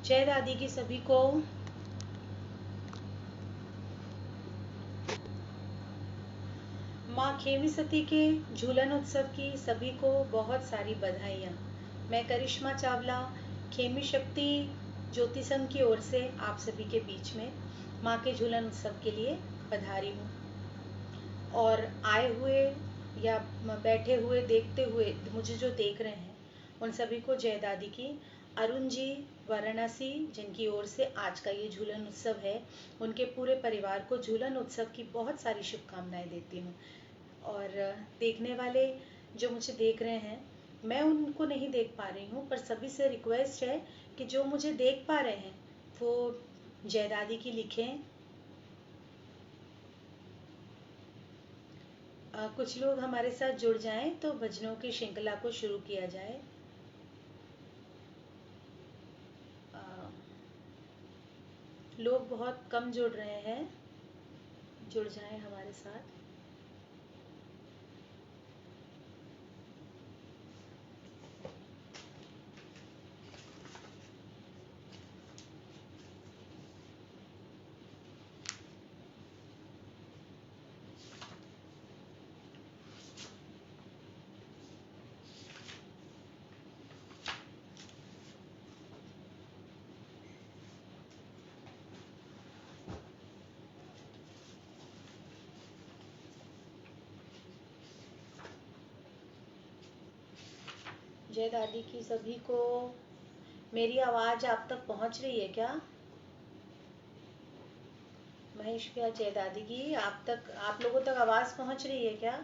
जय दादी की सभी को। माँ खेमी सती के झूलन उत्सव की सभी को बहुत सारी बधाइयाँ। मैं करिश्मा चावला खेमी शक्ति ज्योति संघ की ओर से आप सभी के बीच में माँ के झूलन उत्सव के लिए पधारी हूँ। और आए हुए या बैठे हुए देखते हुए मुझे जो देख रहे हैं उन सभी को जय दादी की। अरुण जी वाराणसी जिनकी ओर से आज का ये झूलन उत्सव है, उनके पूरे परिवार को झूलन उत्सव की बहुत सारी शुभकामनाएं देती हूँ। और देखने वाले जो मुझे देख रहे हैं, मैं उनको नहीं देख पा रही हूँ, पर सभी से रिक्वेस्ट है कि जो मुझे देख पा रहे हैं वो जय दादी की लिखें। कुछ लोग हमारे साथ जुड़ जाएं तो भजनों की श्रृंखला को शुरू किया जाए। लोग बहुत कम जुड़ रहे हैं, जुड़ जाएं हमारे साथ। जय दादी की सभी को। मेरी आवाज आप तक पहुंच रही है क्या? महेश भैया, जय दादी की आप लोगों तक आवाज पहुंच रही है क्या?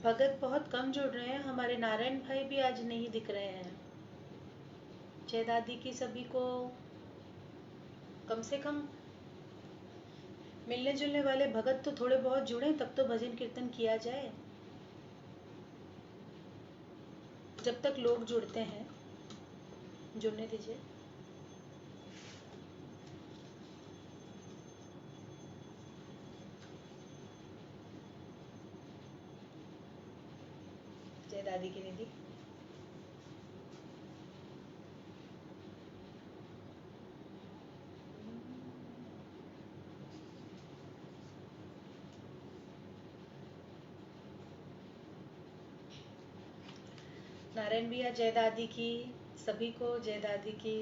भगत बहुत कम जुड़ रहे हैं, हमारे नारायण भाई भी आज नहीं दिख रहे हैं। जय दादी की सभी को। कम से कम मिलने जुलने वाले भगत तो थोड़े बहुत जुड़े, तब तो भजन कीर्तन किया जाए। जब तक लोग जुड़ते हैं, जुड़ने दीजिए। जय दादी की निधि। नारायण भैया, जय दादी की सभी को। जय दादी की।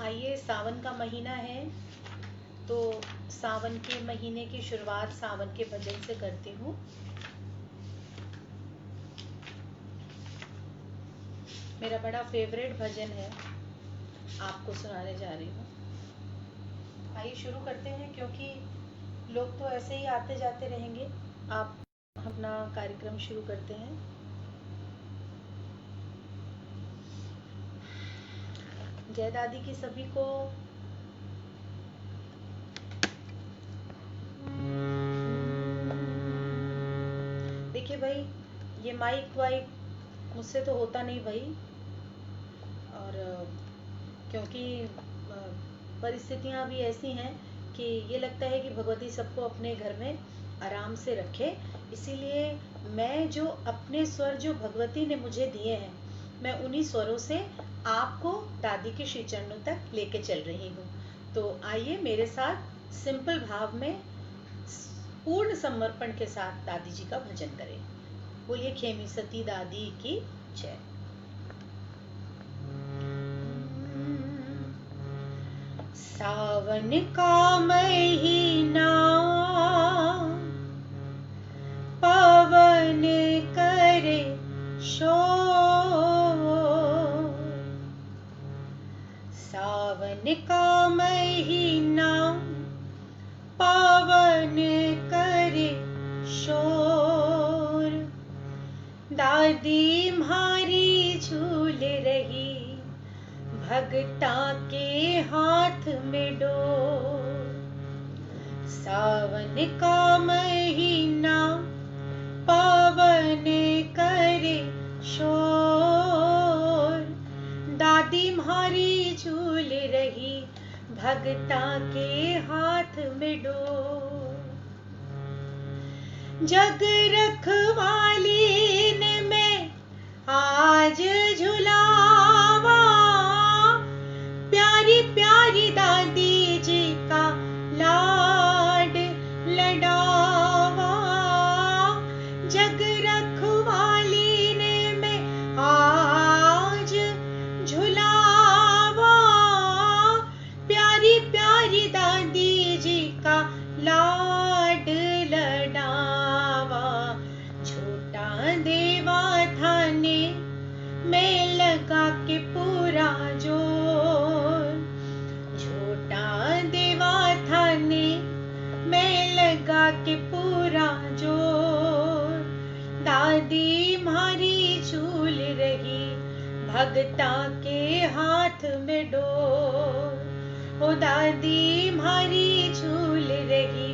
आइए, सावन का महीना है तो सावन के महीने की शुरुआत सावन के भजन से करती हूँ। मेरा बड़ा फेवरेट भजन है, आपको सुनाने जा रही हूँ। आइए शुरू करते हैं, क्योंकि लोग तो ऐसे ही आते जाते रहेंगे। आप अपना कार्यक्रम शुरू करते हैं। जय दादी की सभी को। देखिए भाई, ये माइक वाइक मुझसे तो होता नहीं भाई, और क्योंकि परिस्थितियां भी ऐसी हैं कि ये लगता है कि भगवती सबको अपने घर में आराम से रखे। इसीलिए मैं जो अपने स्वर जो भगवती ने मुझे दिए हैं, मैं उन्हीं स्वरों से आपको दादी के श्री चरणों तक लेके चल रही हूँ। तो आइए मेरे साथ सिंपल भाव में पूर्ण समर्पण के साथ दादी जी का भजन करें। बोलिए खेमी सती दादी की जय। सावन का महीना पवन करे शोर, सावन का महीना पावन करे शोर, दादी म्हारी झूल रही भगता के हाथ में डोर। सावन का महीना पावन करे शोर, दादी म्हारी झूल रही भगता के हाथ में डोर। जग रखवाली ने मैं आज झुलावा, प्यारी प्यारी दादी जी का लाड लडावा। जग रखवाली ने मैं आज झुलावा, प्यारी प्यारी दादी जी का लाड लडावा। छोटा देवा थाने में लगा के पूरा जोर, छोटा देवा थाने में लगा के पूरा जोर। दादी म्हारी झूल रही भगता के हाथ में डोर, ओ दादी म्हारी झूल रही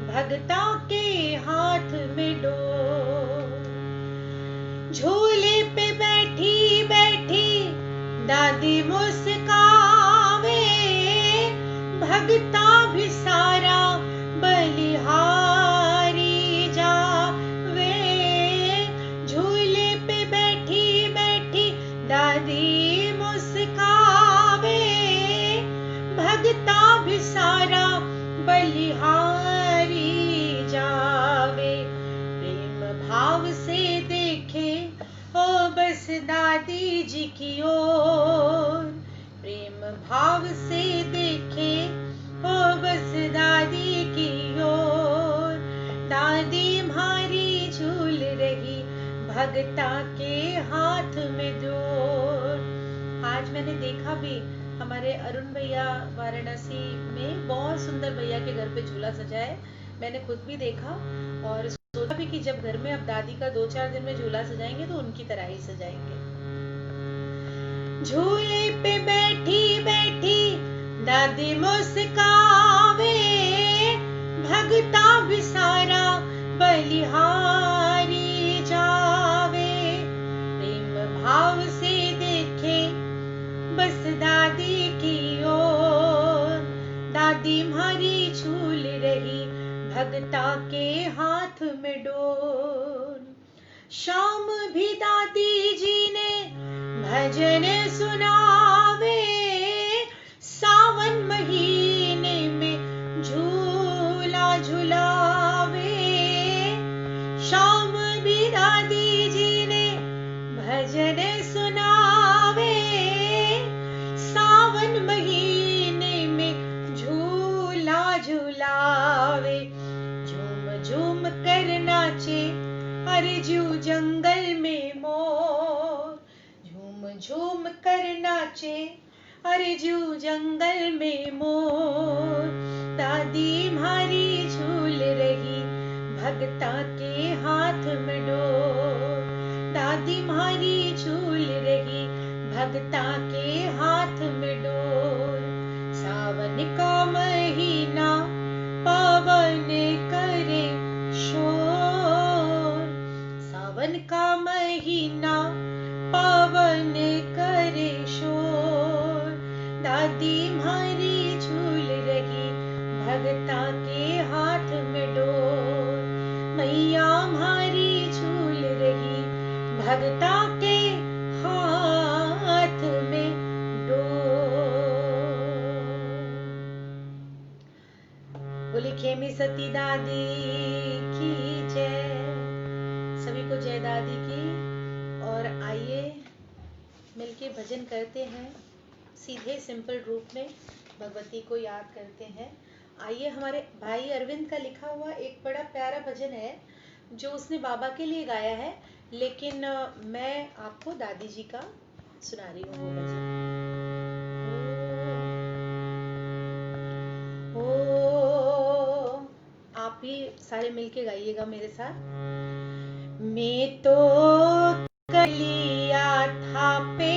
भगता के हाथ में डोर। झूले पे बैठी बैठी दादी मुस्कावे, भगता भी सारा बलिहारी जावे। झूले पे बैठी बैठी दादी मुस्कावे, भगता भी सारा बलिहारी जावे। प्रेम भाव से देखे ओ बस दादी जी की ओर, प्रेम भाव से देखे ओ बस दादी की ओर। दादी म्हारी झूल रही भगता के हाथ में डोर। आज मैंने देखा भी हमारे अरुण भैया वाराणसी में बहुत सुंदर भैया के घर पे झूला सजा है। मैंने खुद भी देखा और सोचा भी कि जब घर में अब दादी का 2-4 दिन में झूला सजाएंगे तो उनकी तरह ही सजाएंगे। झूले पे बैठी बैठी दादी मुस्कावे, भगता भी सारा बलिहारी जावे। प्रेम भाव से देखे बस दादी की ओर, दादी म्हारी झूल रही भगता के हाथ में डोर। शाम भी दादी जी ने भजन सुनावे, सावन महीने में झूला झुलावे। शाम भी दादी जी ने भजन सुनावे, सावन महीने में झूला झुलावे। झूम झूम कर नाचे अरे जू जंगल में मोर, झूम झूम कर नाचे अरे जू जंगल में मोर। दादी म्हारी झूल रही भगता के हाथ में डोर, दादी म्हारी झूल रही भगता के हाथ में डोर। सावन का महीना पावन करे शोर, सावन का महीना पावन करे शोर। दादी म्हारी झूल रही भगता के हाथ में डोर, मैया म्हारी झूल रही भगता के हाथ में डोर। बोली खेमी सती दादी की जय। सभी को जय दादी की। और आइए मिलके भजन करते हैं, सीधे सिंपल रूप में भगवती को याद करते हैं। आइए, हमारे भाई अरविंद का लिखा हुआ एक बड़ा प्यारा भजन है जो उसने बाबा के लिए गाया है, लेकिन मैं आपको दादी जी का सुना रही हूँ वो भजन। सारे मिलके गाइएगा मेरे साथ। मैं तो कर लिया था पे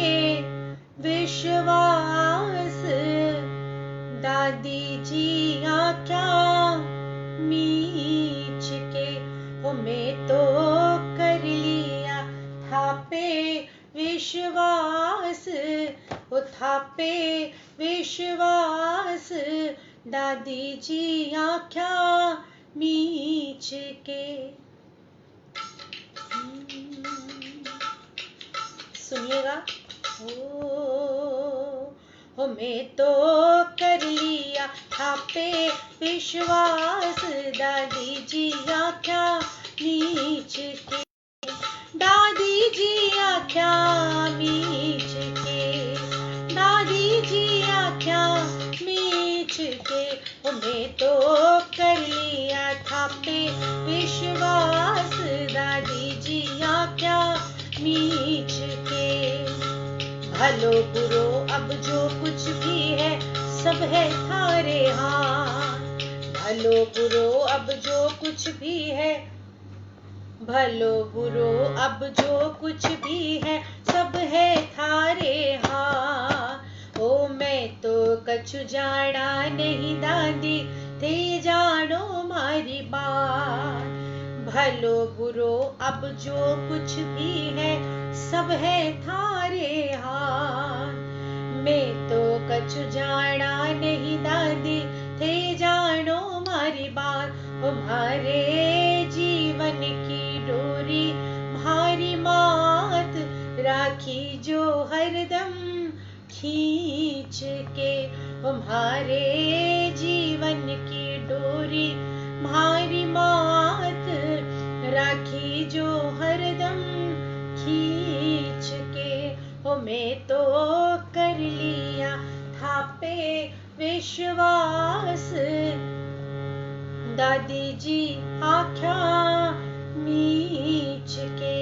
विश्वास, दादी जी आँखें मीच के। ओ मैं तो कर लिया था पे विश्वास, ओ था पे विश्वास, दादी जी आँखें मीच के। सुनिएगा। ओ मैं तो कर लिया था पे विश्वास, दादी जी आँखें मीच के, दादी जी आँखें मीच के, दादी जी आँखें मीच के। ओ मैं तो कर लिया था पे विश्वास, दादी जी आँखें मीच के। भलो बुरो अब जो कुछ भी है सब है थारे हाथ, भलो बुरो अब जो कुछ भी है, भलो बुरो अब जो कुछ भी है सब है थारे हाथ। ओ मैं तो कछु जाना नहीं दादी, थे जानो मारी बात। भलो बुरो अब जो कुछ भी है सब है थारे हाथ। मैं तो कछु जाना नहीं दादी, थे जानो मारी बात। तुम्हारे जीवन की डोरी भारी मात, राखी जो हरदम खींच के। तुम्हारे जीवन की डोरी भारी मात, राखी जो हरदम खींच के। ओ मैं तो कर लिया था पे विश्वास, दादी जी आँखें मीच के।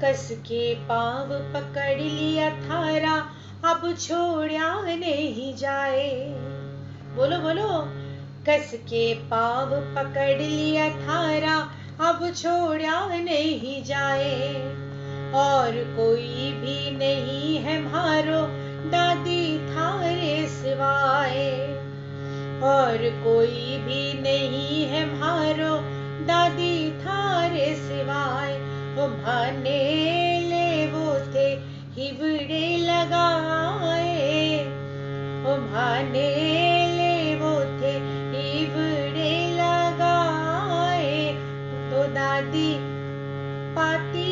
कस के पाँव पकड़ लिया थारा, अब छोड़ा नहीं जाए। बोलो बोलो। कस के पाँव पकड़ लिया थारा, अब छोड़ा नहीं जाए। और कोई भी नहीं है मारो दादी थारे सिवाय, और कोई भी नहीं है मारो दादी थारे सिवाय। वो भाने ले वो थे हिवड़े लगाए, वो भाने ले वो थे हिवड़े लगाए। तो दादी पाती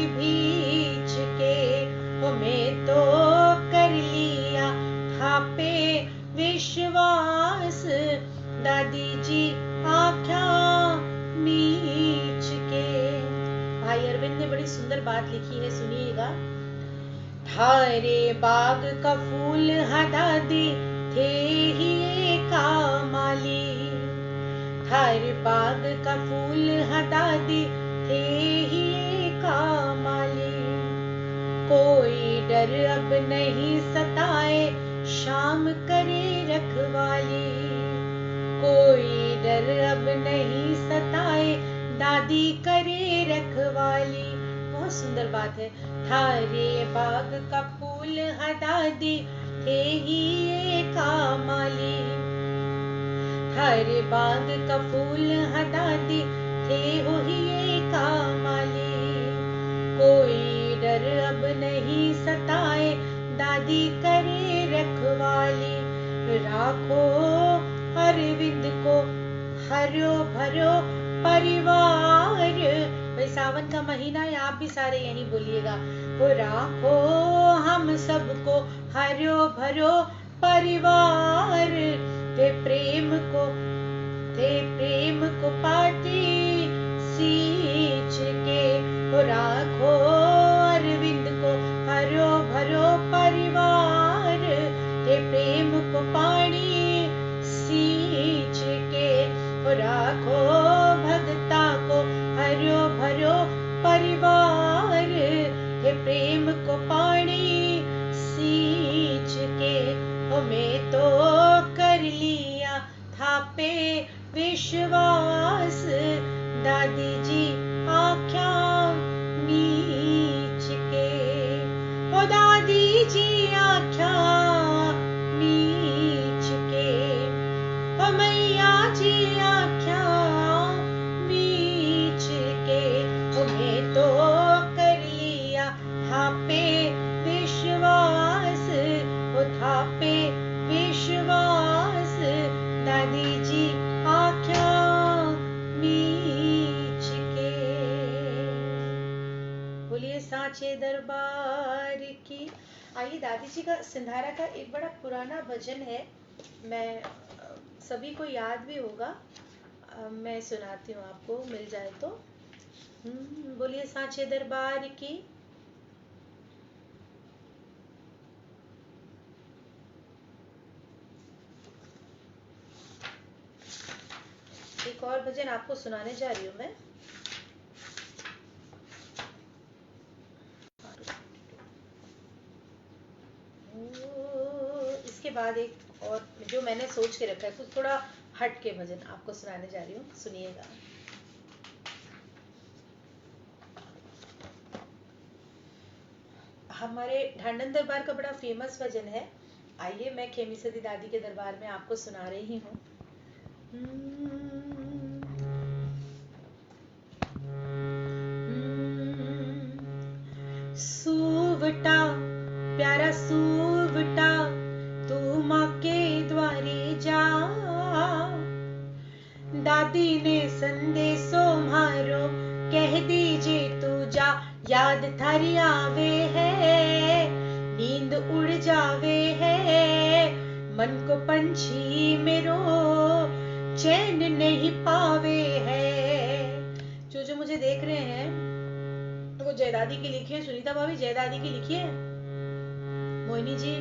भींच के, वो मैं तो कर लिया था पे विश्वास, दादी जी आँखें मीच के। भाई अरविंद ने बड़ी सुंदर बात लिखी है, सुनिएगा। थारे बाग का फूल हा दादी, थे ही का माली। थारे बाग का फूल हा दादी, थे ही का माली। कोई डर अब नहीं सताए, शाम करे रखवाली। कोई डर अब नहीं सताए, दादी करे रखवाली। बहुत सुंदर बात है। थारे बाग का फूल हा दादी, थे ही का माली। थारे बाग का फूल हा दादी, थे हो ही का माली। कोई डर अब नहीं सताए, दादी करे रखवाली। राखो अरविंद को हरो भरो परिवार। भाई सावन का महीना है, आप भी सारे यही बोलिएगा। वो राखो हम सबको हरो भरो परिवार। थे प्रेम को पाती सींच के। वो राखो अरविंद को हरो भरो परिवार। थे प्रेम को पानी सींच के। वो राखो भगता को हरो भरो परिवार। थे प्रेम को पानी सींच के। ओ मैं तो कर लिया था पे विश्वास दादी जी आख्या मीच के, ओ दादी जी आख्या मीच के, ओ मैया जी आख्या मीच के, ओ मैं तो कर लिया थापे विश्वास, ओ थापे विश्वास दादी जी आख्या मीच के। बोलिए सांचे दरबार की। आइए, दादी जी का सिंधारा का एक बड़ा पुराना भजन है, मैं सभी को याद भी होगा, मैं सुनाती हूँ आपको, मिल जाए तो। बोलिए सांचे दरबार की। एक और भजन आपको सुनाने जा रही हूँ मैं। इसके बाद एक और जो मैंने सोच के रखा है, कुछ थोड़ा हट के भजन आपको सुनाने जा रही हूँ, सुनिएगा। हमारे ढांडन दरबार का बड़ा फेमस भजन है। आइए, मैं खेमी सदी दादी के दरबार में आपको सुना रही हूँ। सूवटा प्यारा सूवटा, तू माँ के द्वारे जा, दादी ने संदेशो मारो कह दीजे तू जा, याद थारी आवे है नींद उड़ जावे है, मन को पंछी मेरो चैन नहीं पावे है। जो मुझे देख रहे हैं तो वो जयदादी की लिखी है। सुनीता भाभी जयदादी की लिखी है, मोहिनी जी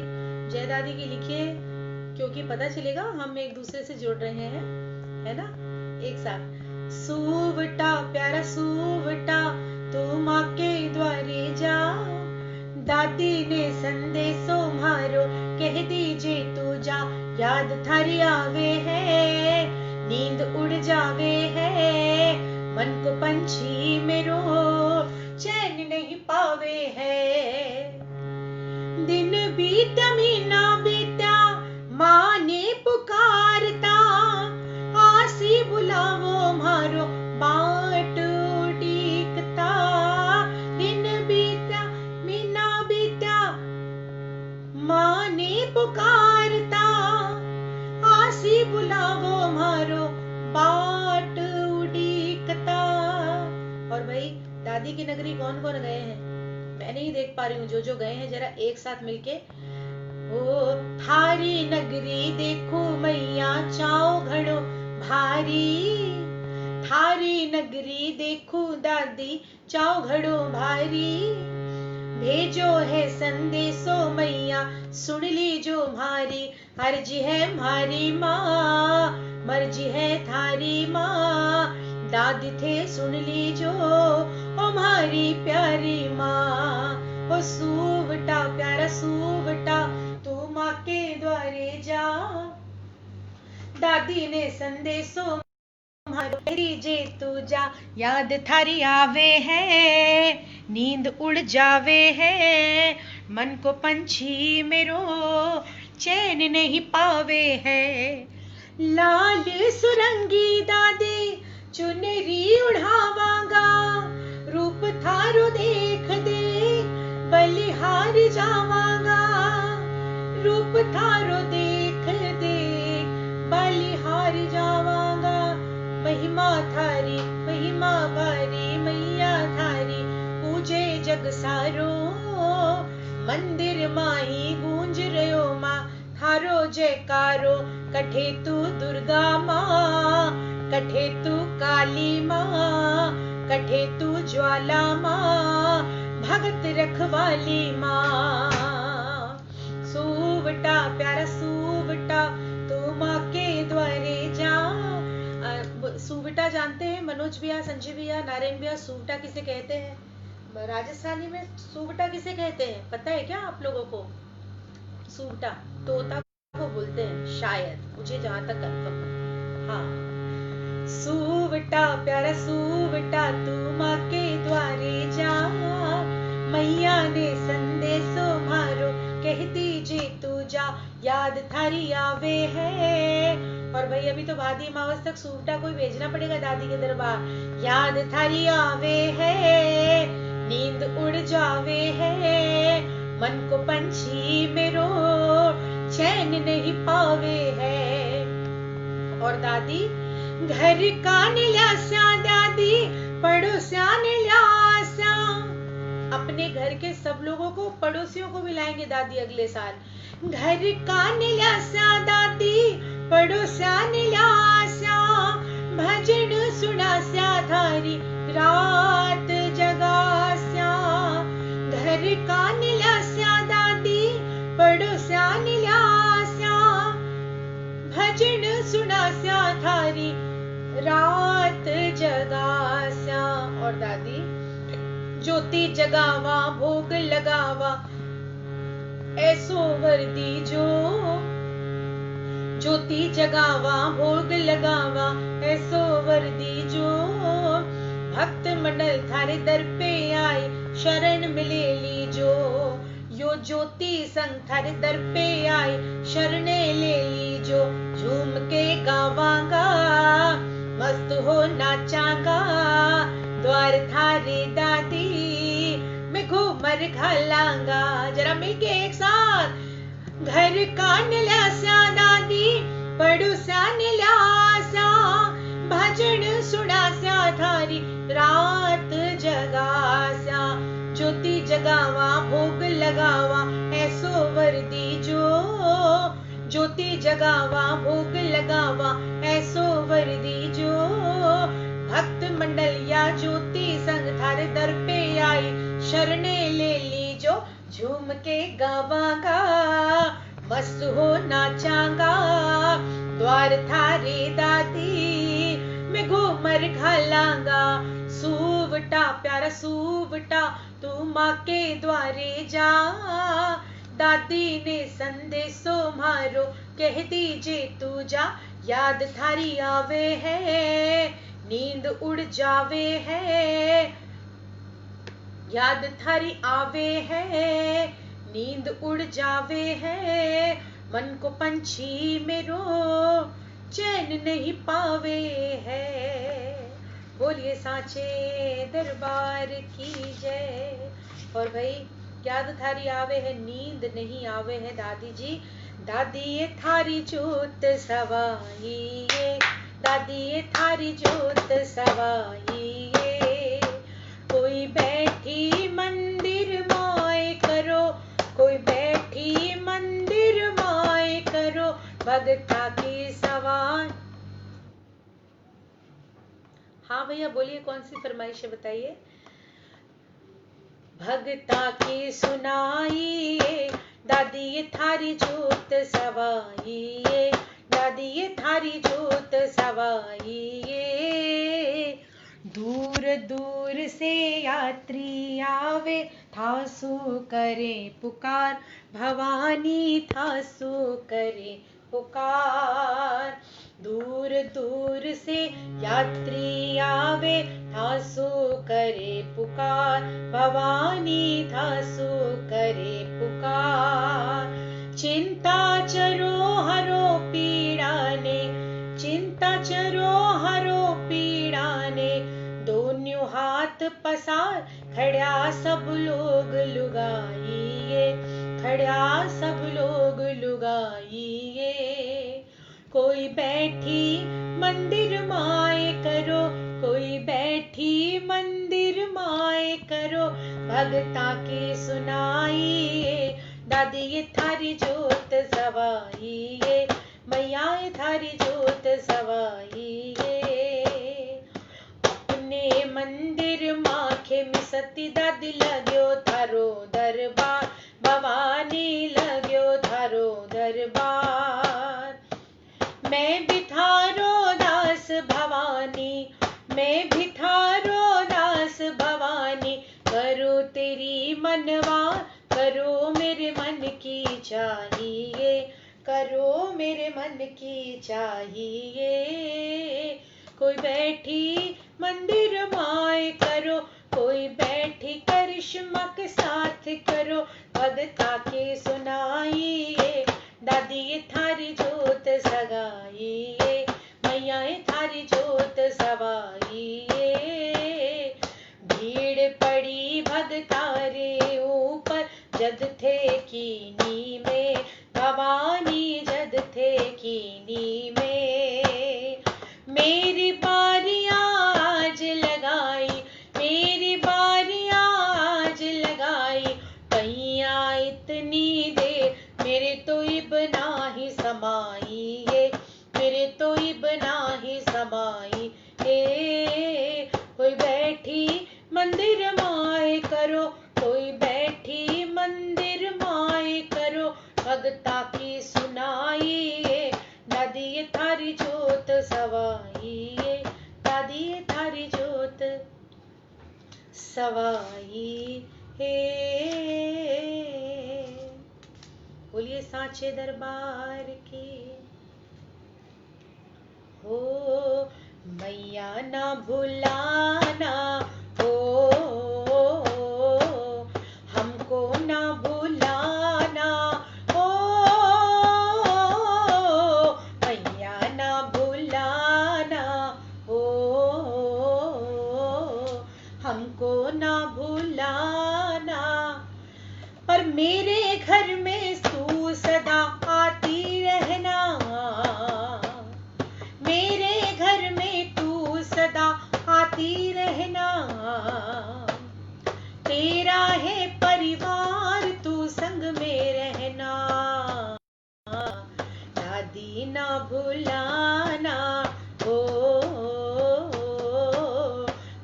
जयदादी की लिखिए, क्योंकि पता चलेगा हम एक दूसरे से जुड़ रहे हैं, है ना। एक साथ। सूवटा प्यारा सूवटा, तू माँ के द्वारे जा, दादी ने संदेशो मारो कह दीजे तू जा, याद थारी आवे है नींद उड़ जावे है, मन को पंछी मेरो चैन नहीं पावे है। दिन बीता महीना बीता माँ ने पुकारता, आसी बुलावो मारो बाट उड़ीकता, दिन बीता महीना बीता माँ ने पुकारता, आसी बुलावो मारो बाट उड़ीकता। और भाई दादी की नगरी कौन कौन गए हैं, मैं नहीं देख पा रही हूँ, जो गए हैं जरा एक साथ मिलके। ओ थारी नगरी देखो मैया चाओ घड़ो भारी, थारी नगरी देखो दादी चाओ घड़ो भारी, भेजो है संदेशो मैया सुन लीजो मारी, अर्जी है मारी माँ मर्जी है थारी माँ, दादी थे सुन लीजो ओ मारी प्यारी माँ। ओ सूवटा प्यारा सूवटा, तू माँ के द्वारे जा, दादी ने संदेशो जे तू जा, याद थारी आवे है नींद उड़ जावे है, मन को पंछी मेरो चैन नहीं पावे है। लाल सुरंगी दादी चुनरी उड़ावांगा, रूप थारो देख देख बलिहार जावांगा, रूप थारो देख देख बलिहार जावांगा, महिमा थारी महिमा भारी मैया थारी पूजे जग सारो, मंदिर माही गूंज रयो माँ थारो जयकारो, कठे तू दुर्गा माँ कठे तू काली माँ, कठे तू ज्वाला माँ भगत रखवाली माँ। सूवटा प्यारा सूवटा, तू माँ के द्वारे जा। सूवटा जानते हैं मनोज भैया, संजय भैया, नारायण भैया, सूवटा किसे कहते हैं? राजस्थानी में सूवटा किसे कहते हैं पता है क्या आप लोगों को? सूवटा तोता को बोलते हैं शायद, मुझे जहां तक कंफर्म है। हाँ, सूवटा प्यारा सूवटा तू माँ के द्वारे जा, मैया ने संदेशो मारो कह दीजिए तू जा, याद थारी आवे है। और भाई अभी तो भादी अमावस तक सूवटा कोई भेजना पड़ेगा दादी के दरबार। याद थारी आवे है, नींद उड़ जावे है, मन को पंछी मेरो चैन नहीं पावे है। और दादी घर का न्यास्या दादी पड़ोसिया न्यास्या, अपने घर के सब लोगों को पड़ोसियों को बुलाएंगे दादी अगले साल। घर का न्यास्या दादी पड़ोसिया न्यास्या, भजन सुनास्या थारी रात जगास्या। घर का न्यास्या दादी पड़ोसिया न्यास्या, भजन सुनास्या थारी रात जगास्या। और दादी ज्योति जगावा भोग लगावा ऐसो वर दीजो, ज्योति जगावा भोग लगावा ऐसो वर दीजो। भक्त मंडल थारे दर पे आए शरण मिले लीजो, यो ज्योति संग थारे दर पे आए शरणे ले लीजो। झूम के गावांगा मस्त हो नाचांगा, द्वार थारे दादी मैं घूमर घालांगा। जरा मिलके एक साथ। घर का न्यास्या दादी पड़ोसिया न्यास्या, भजन सुनास्या थारी रात जगास्या। ज्योति जगावा भोग लगावा ऐसो वर दीजो, ज्योति जगावा भोग लगावा ऐसो वर दीजो। भक्त मंडल या ज्योति संग थारे दर पे आई शरणे ले लीजो। झूम के गावांगा मस्त हो नाचांगा, द्वार थारे दादी मैं घूमर घालांगा। सूवटा प्यारा सूवटा तू माँ के द्वारे जा, दादी ने संदेशो मारो कह दीजे तू जा। याद थारी आवे है, नींद उड़ जावे है, याद थारी आवे है, नींद उड़ जावे है, मन को पंछी मेरो चैन नहीं पावे है। बोलिए सांचे दरबार की जय। और भाई याद थारी आवे है, नींद नहीं आवे है दादी जी। दादी ये थारी जोत सवाई, दादी ये थारी जोत सवाई। कोई बैठी मंदिर माए करो, कोई बैठी मंदिर माए करो, भगता की सवाई। हाँ भैया बोलिए कौन सी फरमाइश है बताइए। भगता की सुनाइए दादी ये थारी जोत सवाइए, दादी ये थारी जोत सवाइए। दूर दूर से यात्री आवे थासु करे पुकार, भवानी थासु करे पुकार। दूर दूर से यात्री आवे थासु करे पुकार, भवानी थासु करे पुकार। चिंता चरो हरो पीड़ाने, चिंता चरो हरो पीड़ाने, दोनों हाथ पसार खड़ा सब लोग लुगाइए, खड़ा सब लोग लुगाइए। कोई बैठी मंदिर माए करो, कोई बैठी मंदिर माए करो, भगता की सुनाइए दादी ये थारी जोत सवाइए, मैया ये थारी जोत सवाइए। अपने मंदिर माखे में सती दादी लग्यो थारो दरबार, भवानी लग्यो थारो दरबार। मैं भी थारो दास भवानी, मैं भी थारो दास भवानी, करो तेरी मनवा, करो मेरे मन की चाहिए, करो मेरे मन की चाहिए। कोई बैठी मंदिर माए करो, कोई बैठी करिश्मा के साथ करो, भगता के सुनाइए, दादी थारी जोत सगाइए, मैया थारी जोत सवाइए। भीड़ पड़ी भगतारे ऊपर, जद थे कीनी में, भवानी जद थे कीनी में। मेरी बारी आज लगाई, मेरी बारी आज लगाई, पैया इतनी दे मेरे तो इब नाही समाई, मेरे तो इब नाही समाई। कोई बैठी मंदिर माए करो, कोई बैठी मंदिर माए करो, भगता की सुनाइए, दादी थारी जोत सवाइए, दादी थारी जोत सवाई है। बोलिए सांचे दरबार की। हो मैया ना भुलाना, हो हमको ना भुलाना, हो मैया ना भुलाना, हो हमको ना भुलाना। पर मेरे घर में तू सदा आती रहना, मेरे घर में तू सदा आती रहना, तेरा है परिवार तू संग में रहना, दादी ना भुलाना, हो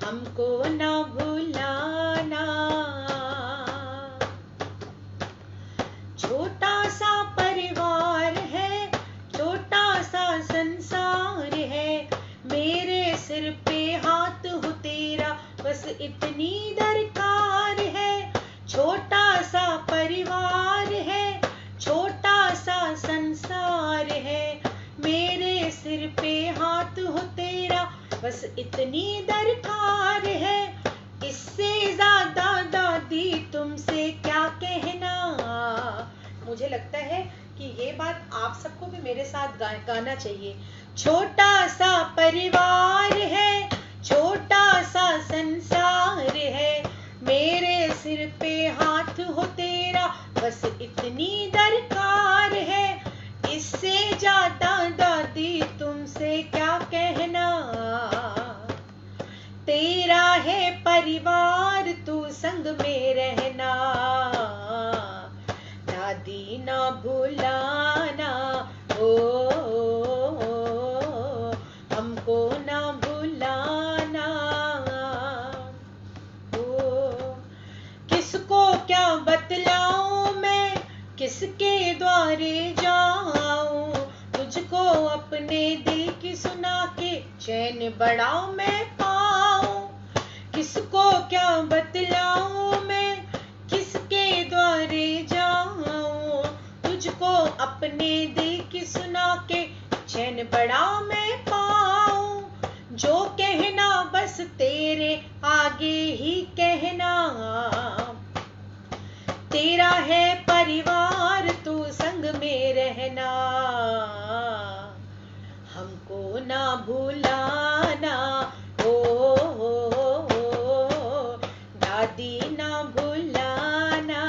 हमको ना भुलाना। छोटा सा परिवार है, छोटा सा संसार है, मेरे सिर पे हाथ हो तेरा बस इतनी दरकार है। छोटा सा परिवार है, छोटा सा संसार है, मेरे सिर पे हाथ हो तेरा बस इतनी दरकार है। इससे ज्यादा दादी तुमसे क्या कहना। मुझे लगता है कि ये बात आप सबको भी मेरे साथ गाना चाहिए। छोटा सा परिवार है, छोटा सा संसार है, मेरे सिर पे हाथ हो तेरा बस इतनी दरकार है। इससे ज्यादा दादी तुमसे क्या कहना। तेरा है परिवार तू संग में रहना, दादी ना भुलाना, हो हमको ना भुलाना। किसको क्या बतलाऊं मैं, किसके द्वारे जाऊं, तुझको अपने दिल की सुना के चैन बड़ा मैं पाऊं। किसको क्या बतलाऊं मैं, किसके द्वारे जाऊं, तुझको अपने दिल की सुना के चैन बड़ा मैं पाऊं। जो कहना बस तेरे आगे ही कहना, तेरा है परिवार तू संग में रहना, हमको ना भुलाना, हो दादी ना भुलाना।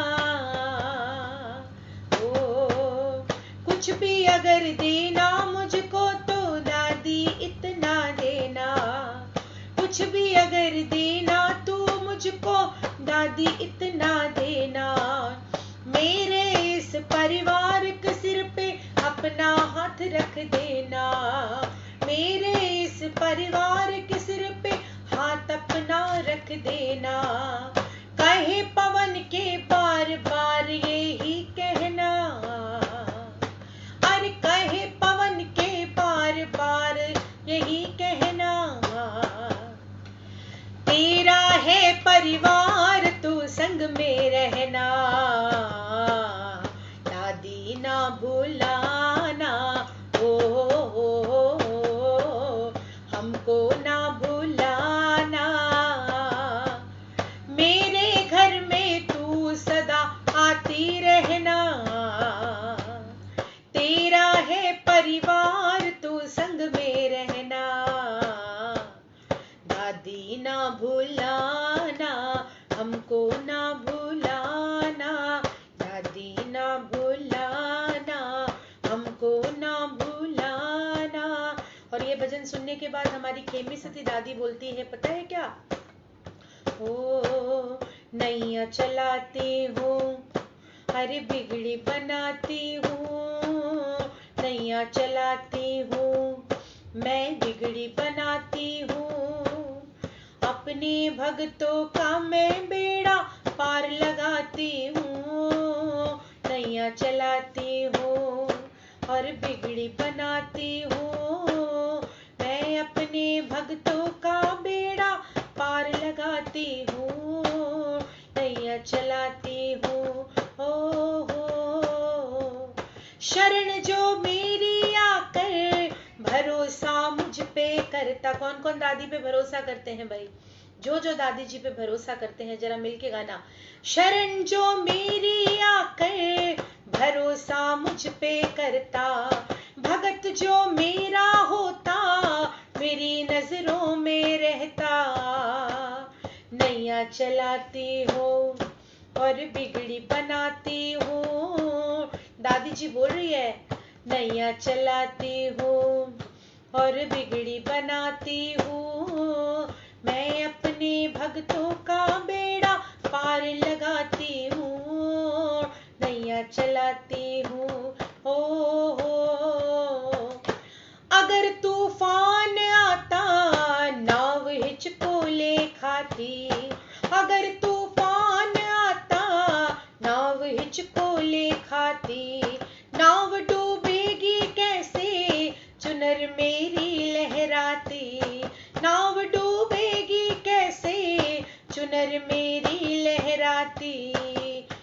कुछ भी अगर देना मुझको तो दादी इतना देना, कुछ भी अगर देना तू मुझको दादी इतना देना। मेरे इस परिवार के सिर पे अपना हाथ रख देना, मेरे इस परिवार के सिर पे हाथ अपना रख देना। कहे पवन के बार बार यही कहना, अरे कहे पवन के बार बार यही कहना। तेरा है परिवार तू संग में रहना, दादी ना भुलाना, हो हमको सुनने के बाद हमारी खेमी सती दादी बोलती है, पता है क्या? ओ नैया चलाती हूँ, अरे बिगड़ी बनाती हूँ, नैया चलाती हूँ, मैं बिगड़ी बनाती हूँ, अपने भक्तों का मैं बेड़ा पार लगाती हूँ, नैया चलाती हूँ और बिगड़ी बनाती हूँ, मैं अपने भक्तों का बेड़ा पार लगाती हूँ, नैया चलाती हूँ। हो शरण जो मेरी आकर भरोसा मुझ पे करता। कौन कौन दादी पे भरोसा करते हैं भाई? जो जो दादी जी पे भरोसा करते हैं जरा मिलके गाना। शरण जो मेरी आकर भरोसा मुझ पे करता, भगत जो मेरा होता मेरी नजरों में रहता, नैया चलाती हो और बिगड़ी बनाती हूँ। दादी जी बोल रही है, नैया चलाती हूँ और बिगड़ी बनाती हूँ, मैं अपने भक्तों का बेड़ा पार लगाती हूँ, नैया चलाती हूँ। हो अगर तूफान आता नाव हिचकोले खाती, अगर तूफान आता नाव हिचकोले खाती, नाव डूबेगी कैसे चुनर मेरी लहराती, नाव डूबेगी कैसे चुनर मेरी लहराती,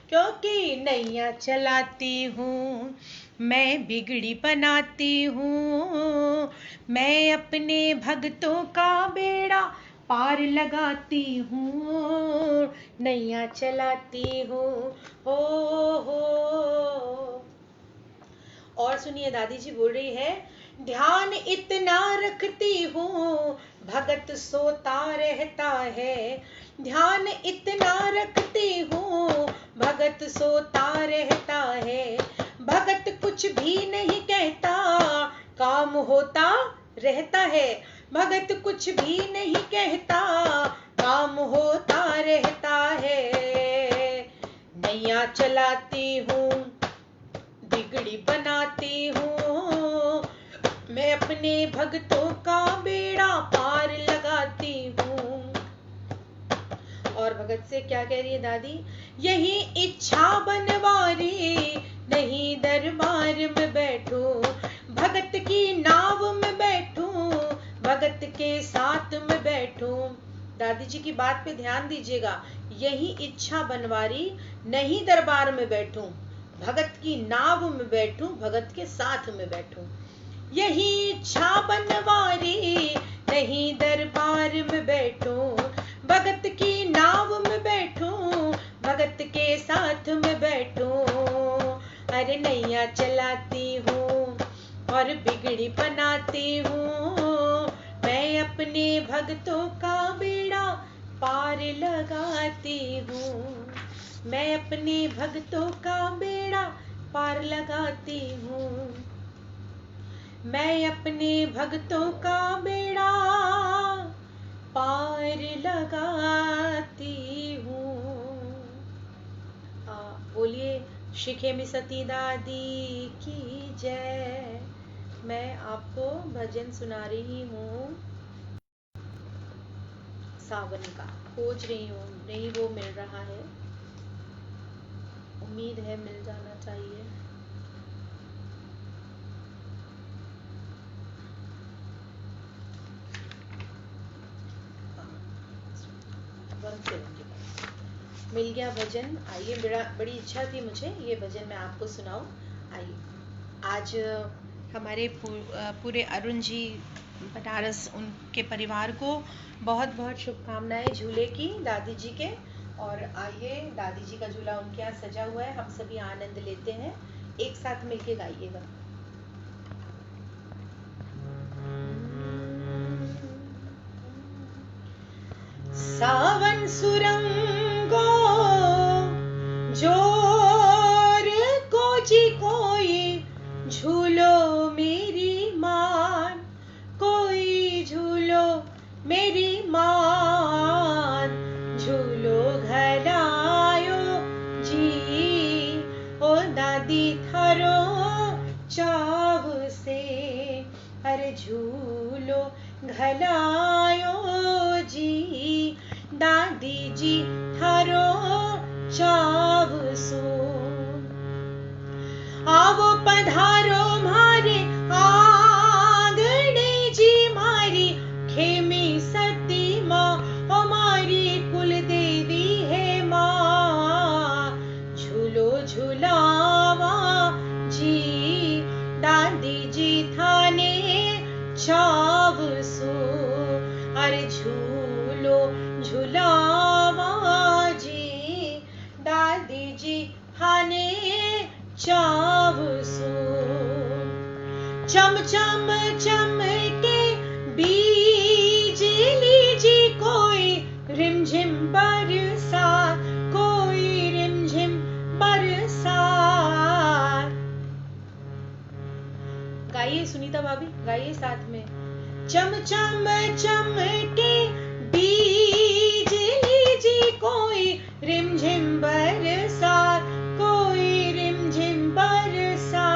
क्योंकि नैया चलाती हूँ, मैं बिगड़ी बनाती हूँ, मैं अपने भक्तों का बेड़ा पार लगाती हूँ, नैया चलाती हूँ। हो और सुनिए, दादी जी बोल रही है, ध्यान इतना रखती हूँ भगत सोता रहता है, ध्यान इतना रखती हूँ भगत सोता रहता है, भगत कुछ भी नहीं कहता काम होता रहता है, भगत कुछ भी नहीं कहता काम होता रहता है, नैया चलाती हूँ बिगड़ी बनाती हूँ, मैं अपने भक्तों का बेड़ा पार लगाती हूँ। और भगत से क्या कह रही है दादी? यही इच्छा बनवारी नहीं दरबार में बैठूं, भगत की नाव में बैठूं, भगत के साथ में बैठूं। दादी जी की बात पे ध्यान दीजिएगा, यही इच्छा बनवारी नहीं दरबार में बैठूं, भगत की नाव में बैठूं, भगत के साथ में बैठूं। यही इच्छा बनवारी नहीं दरबार में बैठूं, भगत की नाव में बैठूं, भगत के साथ में बैठूं। अरे नैया चलाती हूँ और बिगड़ी बनाती हूँ, मैं अपने भक्तों का बेड़ा पार लगाती हूँ, मैं अपने भक्तों का बेड़ा पार लगाती हूँ, मैं अपने भक्तों का बेड़ा पार लगाती हूँ। बोलिए श्री खेमी सती दादी की जय। मैं आपको भजन सुना रही हूँ, सावन का खोज रही हूँ, नहीं वो मिल रहा है, उम्मीद है मिल जाना चाहिए। मिल गया भजन। आइए, बड़ी इच्छा थी मुझे ये भजन मैं आपको सुनाऊं। आइए, आज हमारे पूरे अरुण जी बनारस, उनके परिवार को बहुत बहुत शुभकामनाएं झूले की, दादी जी के। और आइए, दादी जी का झूला उनके यहाँ सजा हुआ है, हम सभी आनंद लेते हैं, एक साथ मिलके गाइएगा। सावन सुरंगो जोर को जी कोई झूलो मेरी मान, कोई मेरी मात झूलो घर आयो जी, ओ दादी थारो चाव से, अरे झूलो घर आयो जी, दादी जी थारो चाव सो। आवो पधारो मारे आंगणे जी मारी, खेमी सती माँ हमारी कुल देवी है माँ, झूलो झूलावा जी, दादी जी थाने चाव सो, अरे झूलो झूलावा जी, दादी जी थाने चाव सो। चम चम चमके बिजली जी, कोई रिमझिम बरसात, कोई रिमझिम बरसात। गाइए सुनीता भाभी, गाइए साथ में। चम चम चमके बिजली जी, कोई रिमझिम बरसात, कोई रिमझिम बरसात।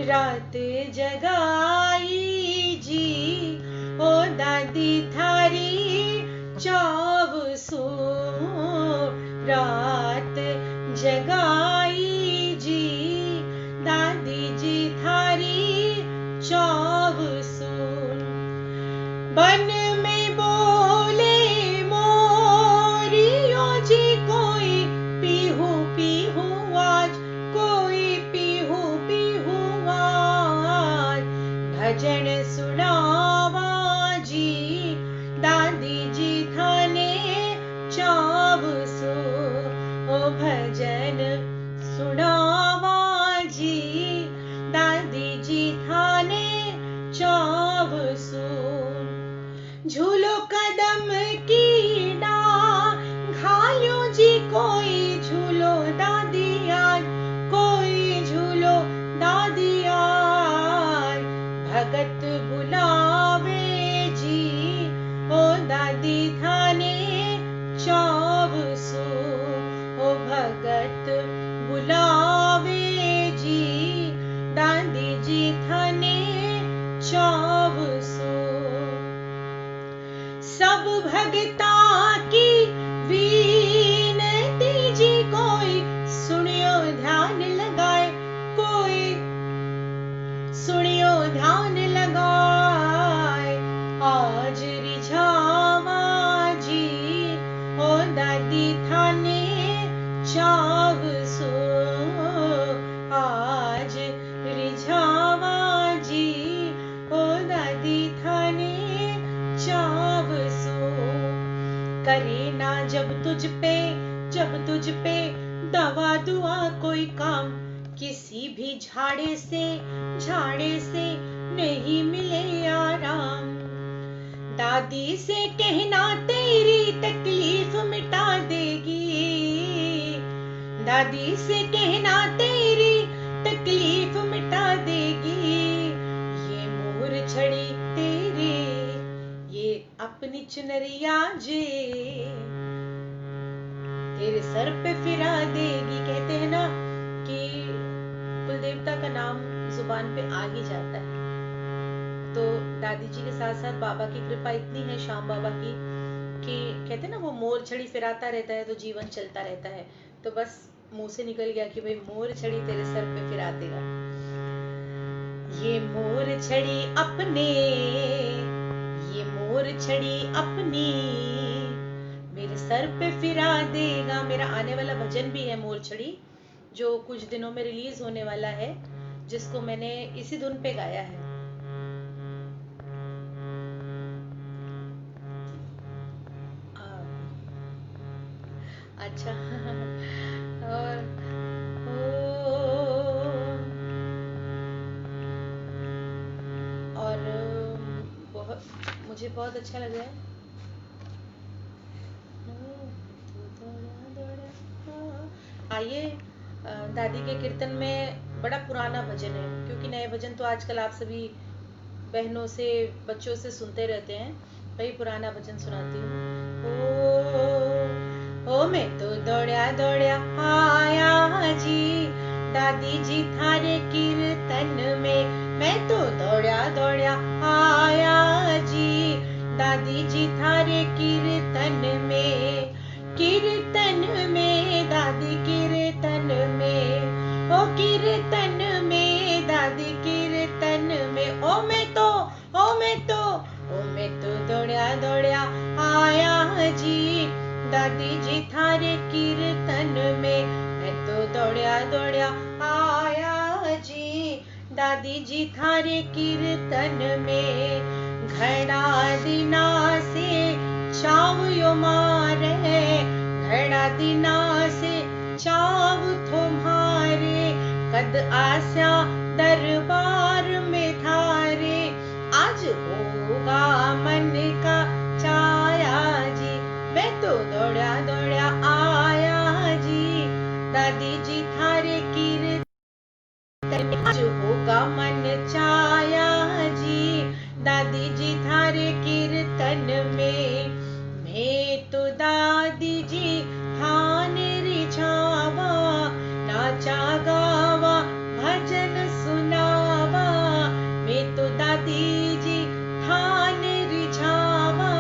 रात जगाई जी, ओ दादी थारी चाव सो, रात जगाई जी, दादी जी थारी चाव सो। बन में बोले मोरियो जी, कोई पीहू पीहू आज, कोई पीहू पीहू आज। भजन सुनावा जी, दादी जी थाने चाव सो, ओ भजन सुनावा जी, दादी जी थाने चाव सो। झूलो कदम की घालियो जी, कोई झूलो दादी आज, कोई झूलो दादी आज। भगत बुलावे जी, ओ दादी थाने चाव सो, ओ भगत बुलावे जी, दादी जी थाने चाव सो। सब भगता की विनती जी, कोई सुनियो ध्यान लगाए, कोई सुनियो ध्यान लगाए। आज रिझावा जी, ओ दादी थाने चाव सो, आज रिझावा जी, ओ दादी थाने चाव सो। करे ना जब तुझ पे दवा दुआ कोई काम, किसी भी झाड़े से नहीं मिले आराम। दादी से कहना तेरी तकलीफ मिटा देगी, दादी से कहना तेरी तकलीफ मिटा देगी। ये मोर छड़ी तेरी, ये अपनी चुनरिया जे तेरे सर पे फिरा देगी। कहते हैं ना कि कुल देवता का नाम जुबान पे आ ही जाता है, तो दादी जी के साथ साथ बाबा की कृपा इतनी है, श्याम बाबा की, कि कहते हैं ना वो मोर छड़ी फिराता रहता है तो जीवन चलता रहता है। तो बस मुंह से निकल गया कि भाई मोर छड़ी तेरे सर पे फिरा देगा। ये मोर छड़ी अपने, ये मोर छड़ी अपनी मेरे सर पे फिरा देगा। मेरा आने वाला भजन भी है मोर छड़ी, जो कुछ दिनों में रिलीज होने वाला है, जिसको मैंने इसी धुन पे गाया है। अच्छा और बहुत मुझे बहुत अच्छा लगा है। आइए दादी के कीर्तन में बड़ा पुराना भजन है, क्योंकि नए भजन तो आजकल आप सभी बहनों से बच्चों से सुनते रहते हैं। वही पुराना भजन सुनाती हूँ। ओ मैं तो दौड़या दौड़या आया जी, दादी जी थारे कीर्तन में। मैं तो दौड़या दौड़या आया जी, दादी जी थारे कीर्तन में। कीर्तन में दादी कीर्तन में, ओ कीर्तन में दादी कीर्तन में। ओ मैं तो दौड़या दौड़या आया जी, दादी जी थारे कीर्तन में। मैं तो दौड़या दौड़या आया जी, दादी जी थारे कीर्तन में। घड़ा दिना से चाव यो मारे, घड़ा दिना से चाव तुम्हारे। कद आस्या दरबार में थारे, आज होगा मन का चाया जी। मैं तो दौड़या दौड़या आया जी, दादी जी थारे कीर्तन में। आज होगा मन चाया जी, दादी जी थारे कीर्तन में। मैं तो दादी जी थान रिझावा, नाचा गावा भजन सुनावा। मैं तो दादी जी थान रिझावा,